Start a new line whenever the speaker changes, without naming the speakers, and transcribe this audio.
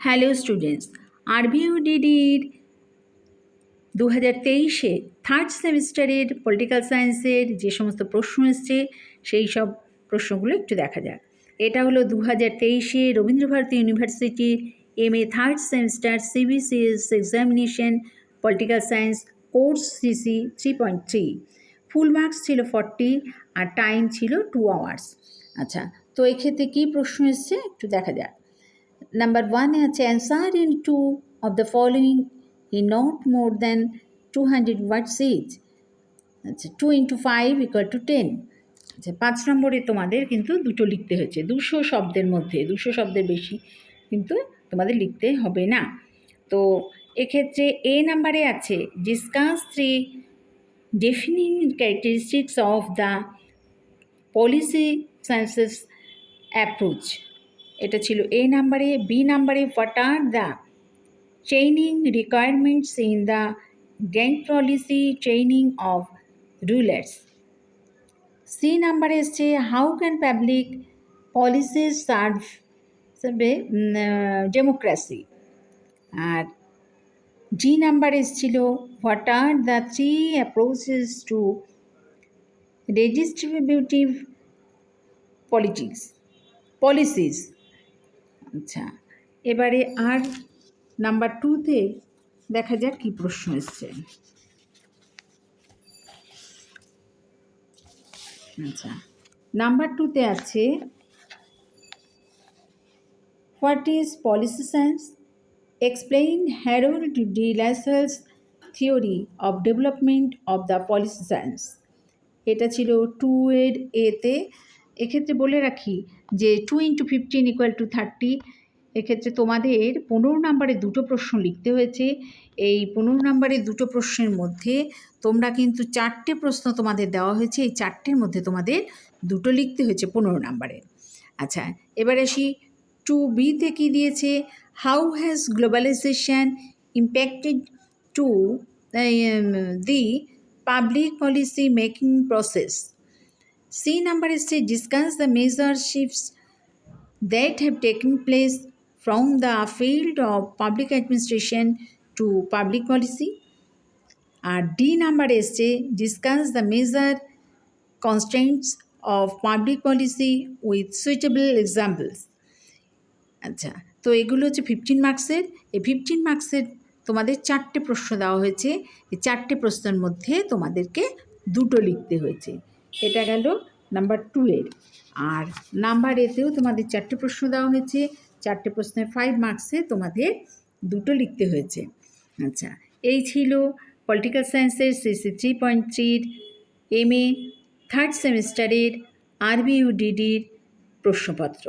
Hello students, আরবিইউডিডির 2023-এ third সেমিস্টারের political সায়েন্সের যে সমস্ত প্রশ্ন এসছে সেই সব প্রশ্নগুলো একটু দেখা যাক। এটা হলো 2023-এ রবীন্দ্রভারতী ইউনিভার্সিটির MA third semester CBCS examination political science course CC 3.3। Full marks ছিল 40 আর টাইম ছিল 2 আওয়ার্স। আচ্ছা, তো এক্ষেত্রে কী প্রশ্ন এসছে একটু দেখা যাক। Number 1 আছে answer in 2 of the following in not more than 200 words each. আচ্ছা, 2 into 5 equal to 10. আচ্ছা, 5 নম্বরে তোমাদের কিন্তু দুটো লিখতে হয়েছে, 200 শব্দের মধ্যে, 200 শব্দের বেশি কিন্তু তোমাদের লিখতে হবে না। তো এক্ষেত্রে এ নাম্বারে আছে discuss 3 defining characteristics of the policy sciences approach. এটা ছিল এ নাম্বারে। বি নাম্বারে what are the training requirements in the gang policy training of rulers. C নাম্বারে এসছে how can public policies serve democracy. আর জি নাম্বারে এসেছিল what are the 3 approaches to redistributive policies. আচ্ছা, এবারে আর নাম্বার 2-তে দেখা যাক কী প্রশ্ন এসছে। আচ্ছা, নাম্বার 2-তে আছে what is policy science, explain Harold D Lasswell's theory of development of the policy science. এটা ছিল 2-এর এতে। এক্ষেত্রে বলে রাখি যে 2 into 15 = 30। এক্ষেত্রে তোমাদের 15 নম্বরে দুটো প্রশ্ন লিখতে হয়েছে। এই 15 নম্বরের দুটো প্রশ্নের মধ্যে তোমরা কিন্তু 4টে প্রশ্ন তোমাদের দেওয়া হয়েছে, এই 4টের মধ্যে তোমাদের দুটো লিখতে হয়েছে 15 নম্বরে। আচ্ছা, এবার আসি 2B-তে কী দিয়েছে, how has globalization impacted to the public policy making process. C number is to discuss the major shifts that have taken place from the field of public administration to public policy. And D number is to discuss the major constraints of public policy with suitable examples. আচ্ছা, তো এগুলো হচ্ছে 15 মার্কসের। এই 15 মার্কসের তোমাদের 4টে প্রশ্ন দেওয়া হয়েছে। এই 4টে প্রশ্নের মধ্যে তোমাদেরকে দুটো লিখতে হয়েছে। এটা গেল নাম্বার 2-এর। আর নাম্বার এতেও তোমাদের 4টে প্রশ্ন দেওয়া হয়েছে, 4টে প্রশ্নের 5 মার্কসে তোমাদের দুটো লিখতে হয়েছে। আচ্ছা, এই ছিল পলিটিক্যাল সায়েন্সের CC 3.3-র MA থার্ড সেমিস্টারের আরবিইউডিডির প্রশ্নপত্র।